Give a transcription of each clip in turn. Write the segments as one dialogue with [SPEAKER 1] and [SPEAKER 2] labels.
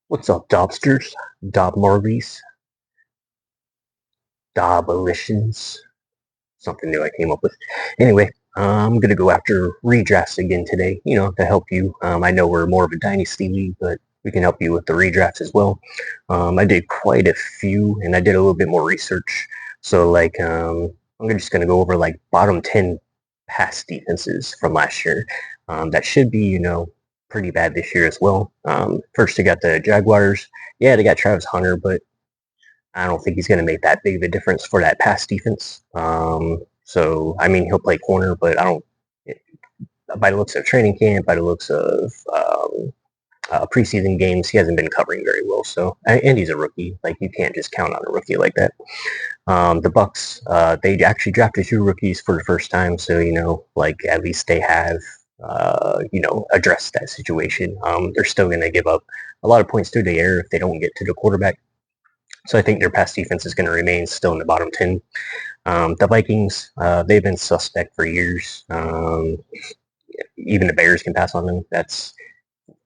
[SPEAKER 1] What's up, Dobsters? Dob Marlies? Dobolitions? Something new I came up with. Anyway, I'm gonna go after redrafts again today, to help you. I know we're more of a dynasty league, but we can help you with the redrafts as well. I did quite a few, and I did a little bit more research. So, I'm just gonna go over like bottom 10 pass defenses from last year. That should be, pretty bad this year as well. First, you got the Jaguars. Yeah, they got Travis Hunter, but I don't think he's going to make that big of a difference for that pass defense. So, I mean, he'll play corner, but I don't. By the looks of training camp, by the looks of preseason games, he hasn't been covering very well. So, and he's a rookie. Like you can't just count on a rookie like that. The Bucks, they actually drafted two rookies for the first time, so like at least they have addressed that situation. They're still going to give up a lot of points through the air if they don't get to the quarterback. So I think their pass defense is going to remain still in the bottom 10. The Vikings, they've been suspect for years. Even the Bears can pass on them. That's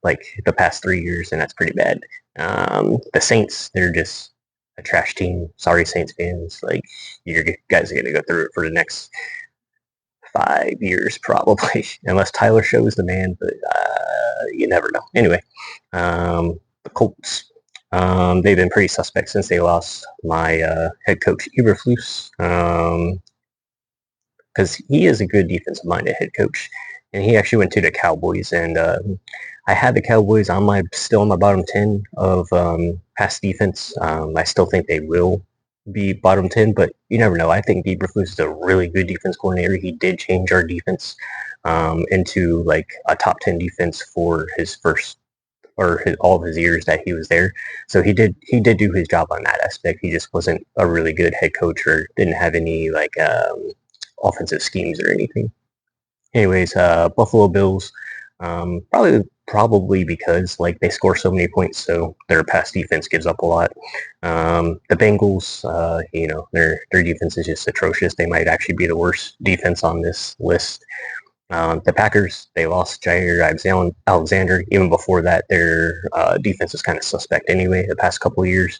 [SPEAKER 1] like the past 3 years, and that's pretty bad. The Saints, they're just a trash team. Sorry, Saints fans. Like, you guys are going to go through it for the next 5 years, probably, unless Tyler shows the man, but you never know. Anyway, the Colts. They've been pretty suspect since they lost my head coach Eberflus, because he is a good defensive-minded head coach, and he actually went to the Cowboys. And I had the Cowboys on still on my bottom 10 of pass defense. I still think they will be bottom 10, but you never know. I think Eberflus is a really good defense coordinator. He did change our defense into like a top 10 defense for his first or all of his years that he was there. So he did do his job on that aspect. He just wasn't a really good head coach or didn't have any like offensive schemes or anything. Anyways, Buffalo Bills, probably because like they score so many points, so their pass defense gives up a lot. The Bengals, their defense is just atrocious. They might actually be the worst defense on this list. The Packers, they lost Jair Alexander. Even before that, their defense is kind of suspect anyway the past couple of years.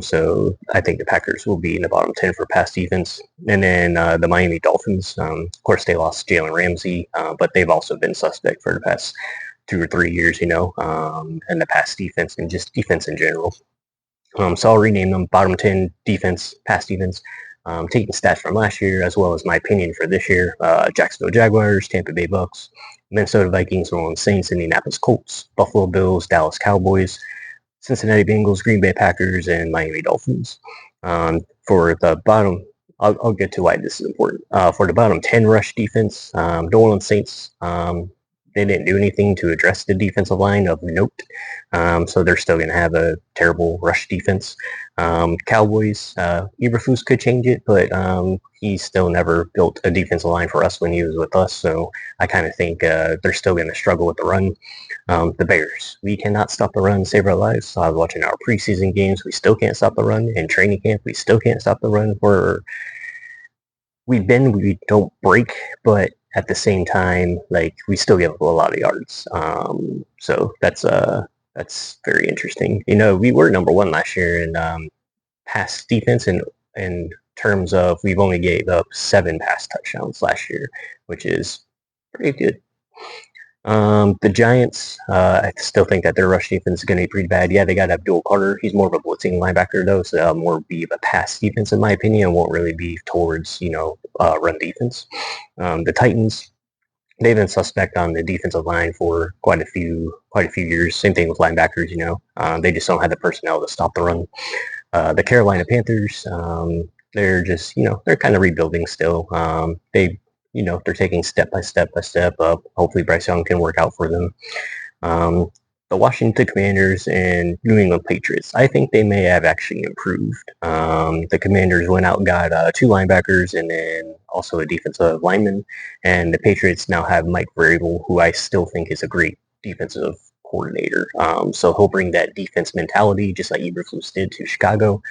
[SPEAKER 1] So I think the Packers will be in the bottom 10 for pass defense. And then the Miami Dolphins, of course, they lost Jalen Ramsey, but they've also been suspect for the past 2 or 3 years, and the pass defense and just defense in general. So I'll rename them bottom 10 defense, pass defense, taking stats from last year as well as my opinion for this year. Jacksonville Jaguars, Tampa Bay Bucks, Minnesota Vikings, New Orleans Saints, Indianapolis Colts, Buffalo Bills, Dallas Cowboys, Cincinnati Bengals, Green Bay Packers, and Miami Dolphins. For the bottom, I'll get to why this is important. For the bottom 10 rush defense, New Orleans Saints, they didn't do anything to address the defensive line of note, so they're still going to have a terrible rush defense. Cowboys, Eberflus could change it, but he still never built a defensive line for us when he was with us, so I kind of think they're still going to struggle with the run. The Bears, we cannot stop the run, save our lives. So I was watching our preseason games. We still can't stop the run. In training camp, we still can't stop the run. We don't break, but at the same time, like we still give up a lot of yards. So that's very interesting. We were number one last year in pass defense, and in terms of we've only gave up 7 pass touchdowns last year, which is pretty good. The Giants, I still think that their rush defense is going to be pretty bad. Yeah, they got Abdul Carter. He's more of a blitzing linebacker, though, so that'll more be of a pass defense, in my opinion, and won't really be towards, run defense. The Titans, they've been suspect on the defensive line for quite a few years. Same thing with linebackers, they just don't have the personnel to stop the run. The Carolina Panthers, they're just, they're kind of rebuilding still. They're taking step by step up. Hopefully Bryce Young can work out for them. The Washington Commanders and New England Patriots, I think they may have actually improved. The Commanders went out and got 2 linebackers and then also a defensive lineman. And the Patriots now have Mike Vrabel, who I still think is a great defensive coordinator. So he'll bring that defense mentality, just like Eberflus did to Chicago.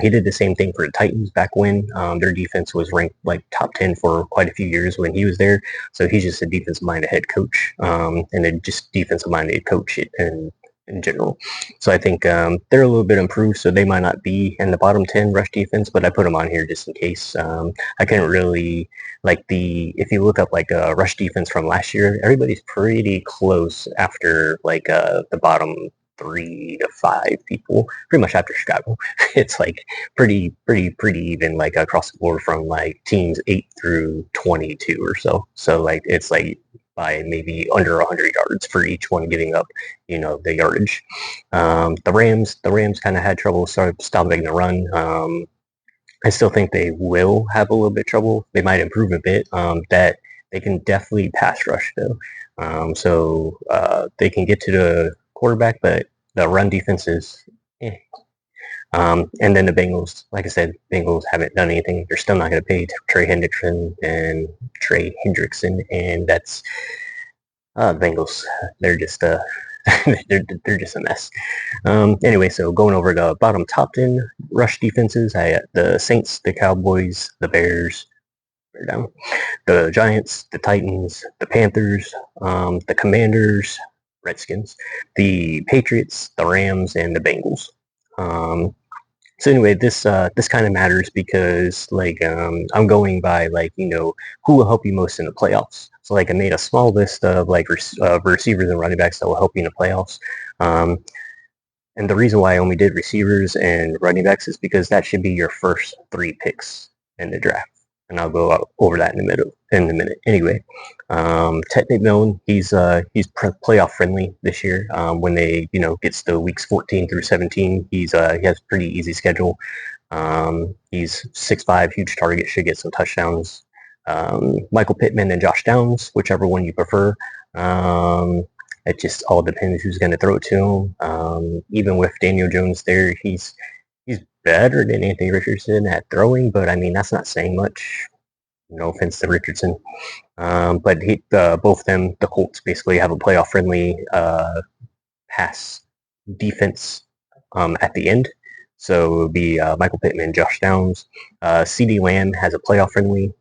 [SPEAKER 1] He did the same thing for the Titans back when their defense was ranked like top 10 for quite a few years when he was there. So he's just a defensive-minded head coach, and a just defensive-minded coach and in general. So I think they're a little bit improved, so they might not be in the bottom 10 rush defense, but I put them on here just in case. I couldn't really, like if you look up like rush defense from last year, everybody's pretty close after like the bottom 3 to 5 people, pretty much after Chicago. It's like pretty even like across the board from like teams 8 through 22 or so. So like it's like by maybe under 100 yards for each one giving up, the yardage. The Rams kind of had trouble stopping the run. I still think they will have a little bit of trouble. They might improve a bit. That they can definitely pass rush though, so they can get to the quarterback, but the run defense is. Eh. And then the Bengals, like I said, Bengals haven't done anything. They're still not going to pay Trey Hendrickson, and that's Bengals. They're just they're just a mess. Anyway, so going over the bottom top 10 rush defenses, I got the Saints, the Cowboys, the Bears, they're down, the Giants, the Titans, the Panthers, the Commanders, Redskins, the Patriots, the Rams, and the Bengals. So anyway, this kind of matters because like I'm going by like who will help you most in the playoffs. So like I made a small list of like receivers and running backs that will help you in the playoffs. And the reason why I only did receivers and running backs is because that should be your first 3 picks in the draft. And I'll go over that in a minute. Anyway, Ted McMillan, he's playoff friendly this year. When they gets to weeks 14 through 17, he has a pretty easy schedule. He's 6'5", huge target, should get some touchdowns. Michael Pittman and Josh Downs, whichever one you prefer. It just all depends who's going to throw it to him. Even with Daniel Jones there, he's better than Anthony Richardson at throwing, but I mean that's not saying much. No offense to Richardson, but both of them, the Colts, basically have a playoff-friendly pass defense at the end. So it would be Michael Pittman, Josh Downs. CeeDee Lamb has a playoff-friendly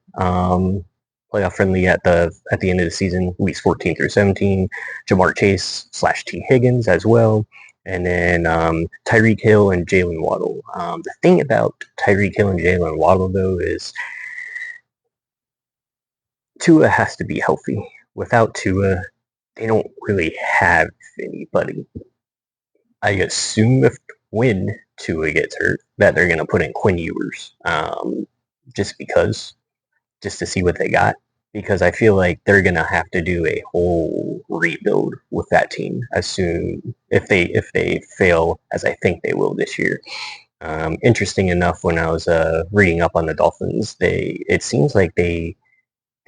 [SPEAKER 1] at the end of the season, weeks 14 through 17. Jamar Chase / T. Higgins as well. And then Tyreek Hill and Jalen Waddle. The thing about Tyreek Hill and Jalen Waddle, though, is Tua has to be healthy. Without Tua, they don't really have anybody. I assume when Tua gets hurt, that they're going to put in Quinn Ewers, just to see what they got. Because I feel like they're gonna have to do a whole rebuild with that team as soon if they fail, as I think they will this year. Interesting enough, when I was reading up on the Dolphins, it seems like they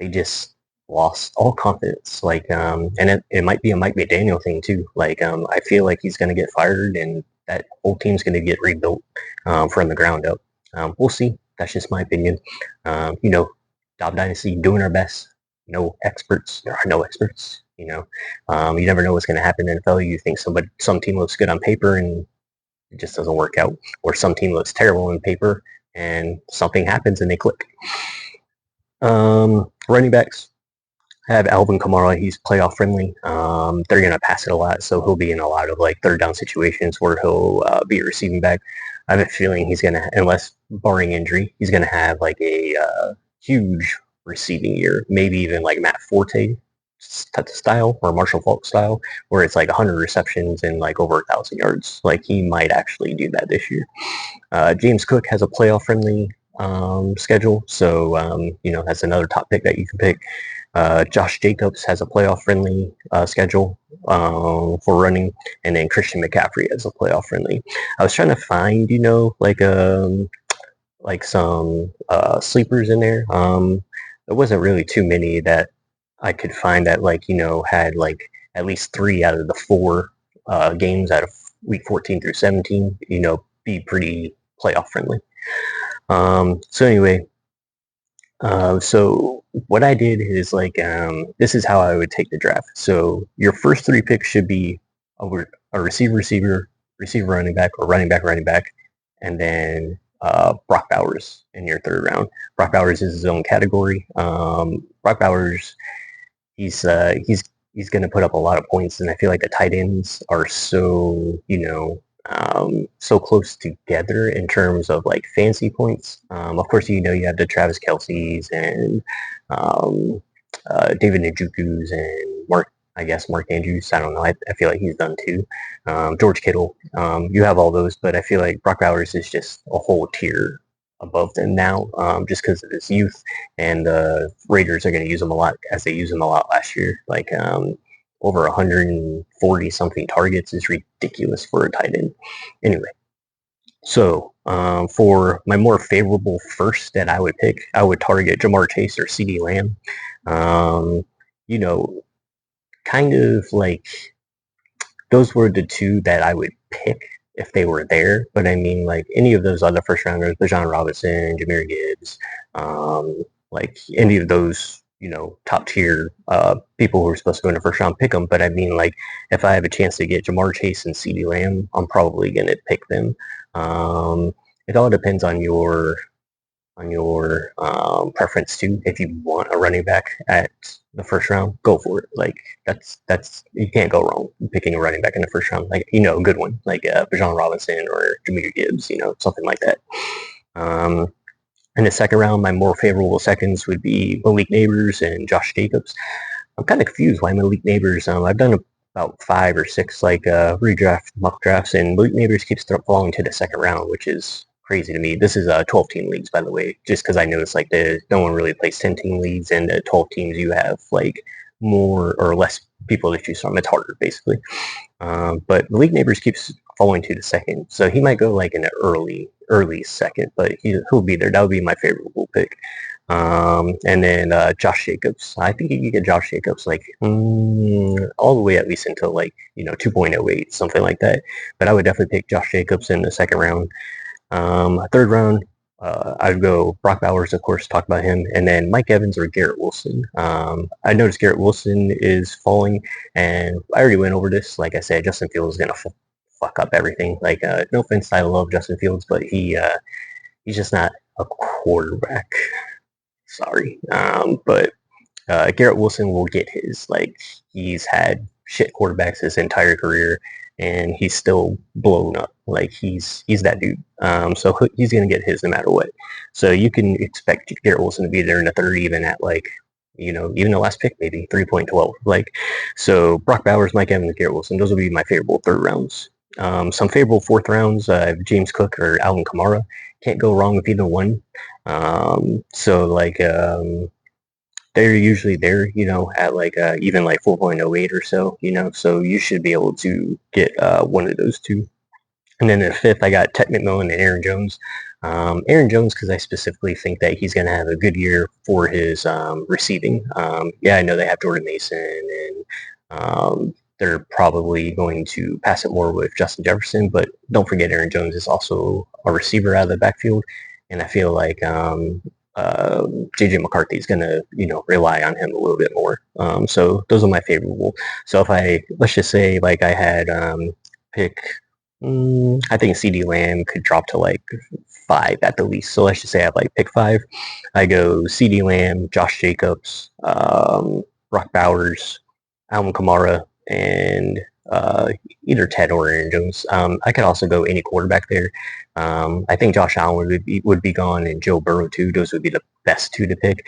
[SPEAKER 1] just lost all confidence. Like, and it might be a Mike McDaniel thing too. Like, I feel like he's gonna get fired, and that whole team's gonna get rebuilt from the ground up. We'll see. That's just my opinion. DOB Dynasty, doing our best. No experts. There are no experts. You never know what's going to happen in the NFL. You think some team looks good on paper and it just doesn't work out, or some team looks terrible on paper and something happens and they click. Running backs. I have Alvin Kamara. He's playoff friendly. They're going to pass it a lot, so he'll be in a lot of like third down situations where he'll be a receiving back. I have a feeling he's going to, unless barring injury, he's going to have like a huge receiving year, maybe even like Matt Forte style or Marshall Faulk style, where it's like 100 receptions and like over 1,000 yards. Like he might actually do that this year. James Cook has a playoff friendly schedule, so that's another top pick that you can pick. Josh Jacobs has a playoff friendly schedule for running, and then Christian McCaffrey has a playoff friendly. I was trying to find like some sleepers in there. There wasn't really too many that I could find that had like at least 3 out of the 4 games out of week 14 through 17 be pretty playoff friendly. So anyway, so what I did is this is how I would take the draft. So your first 3 picks should be a receiver, running back, or running back, and then Brock Bowers in your 3rd round. Brock Bowers is his own category. Brock Bowers, he's he's going to put up a lot of points, and I feel like the tight ends are so, so close together in terms of like fantasy points. Of course, you have the Travis Kelce's and David Njoku's and Mark Andrews. I don't know. I feel like he's done too. George Kittle. You have all those, but I feel like Brock Bowers is just a whole tier above them now, just because of his youth, and the Raiders are going to use him a lot as they used him a lot last year. Like over 140 something targets is ridiculous for a tight end. Anyway, so for my more favorable first that I would pick, I would target Jamar Chase or CeeDee Lamb. You know, kind of like those were the two that I would pick if they were there. But I mean, like any of those other first rounders, Bijan Robinson, Jahmyr Gibbs, like any of those, top tier people who are supposed to go in the first round, pick them. But I mean, like if I have a chance to get Jamar Chase and CeeDee Lamb, I'm probably going to pick them. It all depends on your preference too. If you want a running back at the first round, go for it. Like that's you can't go wrong picking a running back in the first round. Like a good one like Bijan Robinson or Jahmyr Gibbs, something like that. In the second round, my more favorable seconds would be Malik Neighbors and Josh Jacobs. I'm kind of confused why Malik Neighbors. I've done about 5 or 6 like redraft mock drafts, and Malik Neighbors keeps falling to the second round, which is crazy to me. This is 12-team leagues, by the way, just because I noticed like no one really plays 10-team leagues, and the 12 teams you have like more or less people to choose from. It's harder, basically. But Malik Neighbors keeps falling to the second, so he might go like in the early second, but he'll be there. That would be my favorable pick. And then Josh Jacobs. I think you can get Josh Jacobs like all the way at least until like 2.08, something like that. But I would definitely pick Josh Jacobs in the second round. Third round, I'd go Brock Bowers, of course, talk about him, and then Mike Evans or Garrett Wilson. I noticed Garrett Wilson is falling, and I already went over this. Like I said, Justin Fields is going to fuck up everything. Like, no offense, I love Justin Fields, but he's just not a quarterback. Sorry. But Garrett Wilson will get his. Like, he's had shit quarterbacks his entire career, and he's still blown up. Like he's that dude. So he's gonna get his no matter what. So you can expect Garrett Wilson to be there in the third, even at like even the last pick, maybe 3.12. Like, so Brock Bowers, Mike Evans, Garrett Wilson, those will be my favorable third rounds. Some favorable fourth rounds, James Cook or Alvin Kamara. Can't go wrong with either one. So like they're usually there, at like even like 4.08 or so, so you should be able to get one of those two. And then in the fifth, I got Ted McMillan and Aaron Jones. Aaron Jones, because I specifically think that he's going to have a good year for his receiving. Yeah, I know they have Jordan Mason, and they're probably going to pass it more with Justin Jefferson, but don't forget Aaron Jones is also a receiver out of the backfield, and I feel like JJ McCarthy is going to, rely on him a little bit more. So those are my favorable. So if let's just say like I had pick, I think CeeDee Lamb could drop to like 5 at the least. So let's just say I have like pick 5. I go CeeDee Lamb, Josh Jacobs, Brock Bowers, Alvin Kamara, and either Ted or Aaron Jones. I could also go any quarterback there. I think Josh Allen would be gone, and Joe Burrow too. Those would be the best 2 to pick.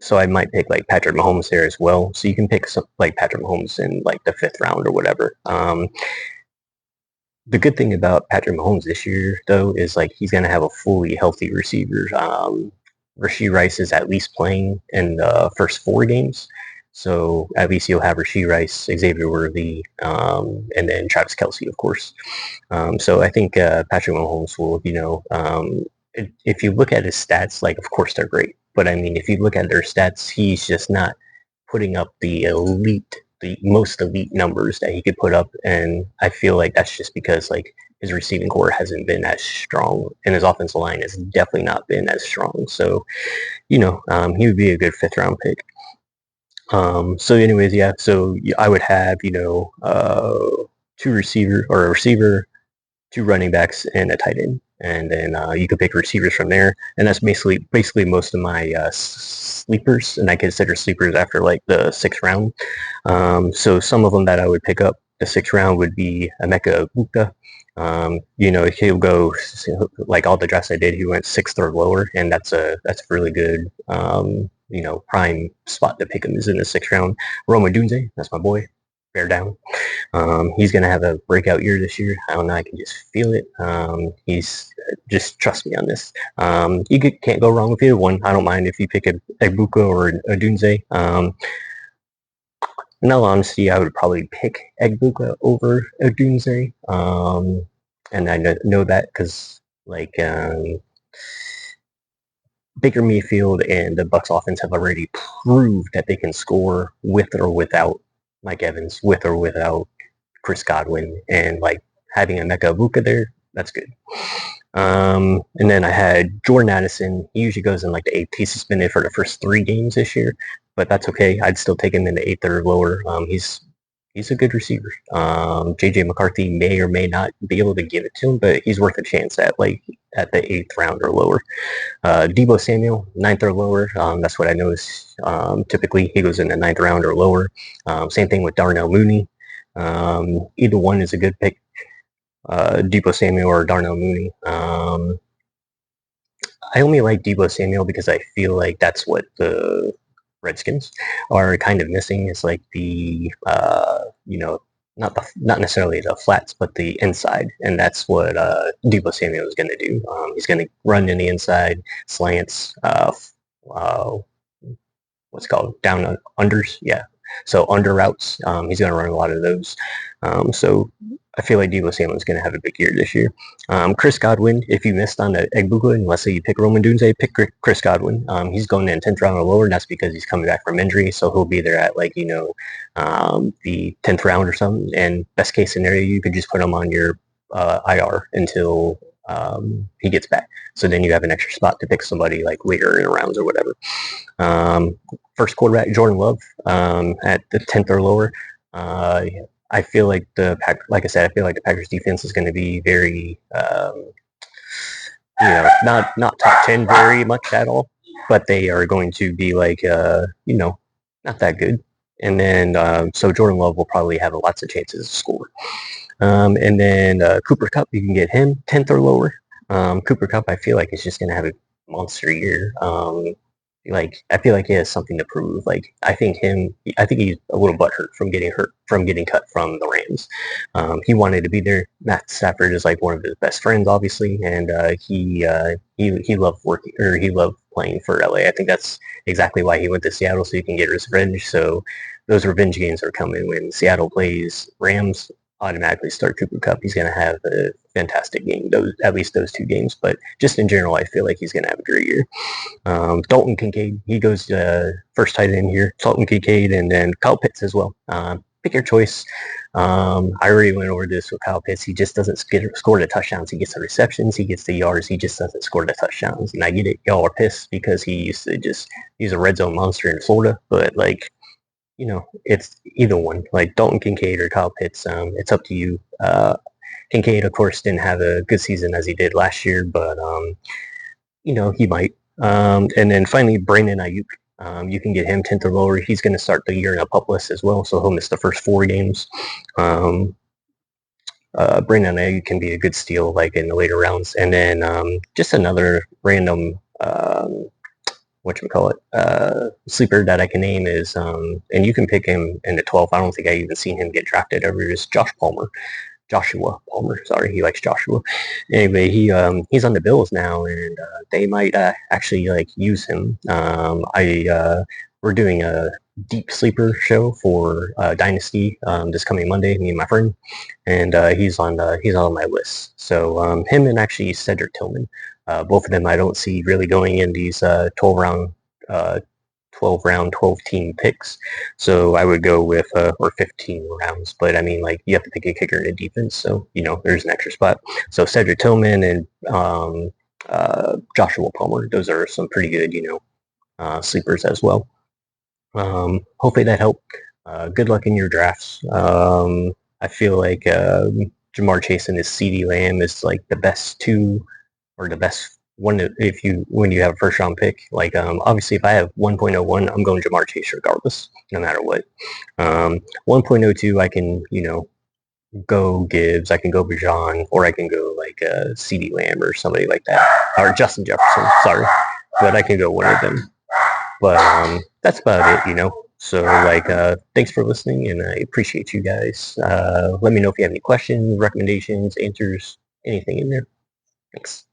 [SPEAKER 1] So I might pick like Patrick Mahomes there as well. So you can pick like Patrick Mahomes in like the 5th round or whatever. The good thing about Patrick Mahomes this year, though, is like he's going to have a fully healthy receiver. Rashee Rice is at least playing in the first 4 games. So at least you'll have Rashee Rice, Xavier Worthy, and then Travis Kelce, of course. So I think Patrick Mahomes will, if you look at his stats, like, of course they're great. But I mean, if you look at their stats, he's just not putting up the most elite numbers that he could put up. And I feel like that's just because like his receiving core hasn't been as strong, and his offensive line has definitely not been as strong. So, he would be a good 5th round pick. So anyways, yeah, so I would have, 2 receiver, 2 running backs, and a tight end. and then you could pick receivers from there. And that's basically most of my sleepers, and I consider sleepers after like the 6th round. So some of them that I would pick up the 6th round would be Emeka Egbuka. He'll go like all the drafts I did. He went 6th or lower, and that's a really good prime spot to pick him is in the 6th round. Roma Dunze, that's my boy. Bear down. He's gonna have a breakout year this year. I don't know. I can just feel it. He's just trust me on this. Can't go wrong with either one. I don't mind if you pick a Egbuka or a Dunze. In all honesty, I would probably pick Egbuka over a Dunze. And I know that because Baker Mayfield and the Bucs offense have already proved that they can score with or without Mike Evans, with or without Chris Godwin, and like having Emeka Egbuka there, that's good. And then I had Jordan Addison. He usually goes in like the 8th. He's suspended for the first 3 games this year, but that's okay. I'd still take him in the 8th or lower. He's a good receiver. JJ McCarthy may or may not be able to give it to him, but he's worth a chance at the 8th round or lower. Deebo Samuel, 9th or lower. That's what I notice. Typically, he goes in the 9th round or lower. Same thing with Darnell Mooney. Either one is a good pick. Deebo Samuel or Darnell Mooney. I only like Deebo Samuel because I feel like that's what the Redskins are kind of missing. Is like the not necessarily the flats, but the inside, and that's what Deebo Samuel is going to do. He's going to run in the inside, slants, what's it called down unders, yeah. So under routes, he's going to run a lot of those. So I feel like Deebo Samuel is going to have a big year this year. Chris Godwin, if you missed on the Egbuka, and let's say you pick Roman Dunze, pick Chris Godwin. He's going in 10th round or lower, and that's because he's coming back from injury, so he'll be there at the 10th round or something. And best case scenario, you could just put him on your IR until he gets back. So then you have an extra spot to pick somebody like later in the rounds or whatever. First quarterback, Jordan Love, at the 10th or lower. I feel like like I said, I feel like the Packers defense is going to be very, not top 10 very much at all, but they are going to be like, not that good. And then, so Jordan Love will probably have lots of chances to score. And then Cooper Kupp, you can get him 10th or lower. Cooper Kupp, I feel like is just going to have a monster year. I feel like he has something to prove. I think he's a little butthurt from getting cut from the Rams. He wanted to be there. Matt Stafford is like one of his best friends, obviously, and he loved working, or he loved playing for LA. I think that's exactly why he went to Seattle, so he can get his revenge. So those revenge games are coming when Seattle plays Rams. Automatically start Cooper Kupp. He's going to have a fantastic game, at least those 2 games. But just in general, I feel like he's going to have a great year. Dalton Kincaid, he goes first tight end here. Dalton Kincaid, and then Kyle Pitts as well. Pick your choice. I already went over this with Kyle Pitts. He just doesn't score the touchdowns. He gets the receptions. He gets the yards. He just doesn't score the touchdowns. And I get it. Y'all are pissed because he used to just use a red zone monster in Florida. But it's either one, like Dalton Kincaid or Kyle Pitts. It's up to you. Kincaid, of course, didn't have a good season as he did last year, but he might. And then finally, Brandon Ayuk. You can get him 10th or lower. He's going to start the year in a pup list as well, so he'll miss the first 4 games. Brandon Ayuk can be a good steal, like in the later rounds. And then just another random sleeper that I can name is, and you can pick him in the 12th. I don't think I even seen him get drafted ever. Is Joshua Palmer. Sorry, he likes Joshua. Anyway, he's on the Bills now, and they might actually use him. We're doing a deep sleeper show for Dynasty this coming Monday. Me and my friend, and he's on my list. So him and actually Cedric Tillman. Both of them I don't see really going in these 12 team picks. So I would go with, or 15 rounds, but I mean, you have to pick a kicker in a defense. So, there's an extra spot. So Cedric Tillman and Joshua Palmer, those are some pretty good, sleepers as well. Hopefully that helped. Good luck in your drafts. I feel like Jamar Chase and his CeeDee Lamb is the best 2 or the best one if you when you have a first round pick. Like obviously, if I have 1.01, I'm going Jamar Chase regardless, no matter what. 1.02, I can go Gibbs, I can go Bijan, or I can go like CD Lamb or somebody like that, or Justin Jefferson. Sorry, but I can go one of them. But that's about it. So like, thanks for listening, and I appreciate you guys. Let me know if you have any questions, recommendations, answers, anything in there. Thanks.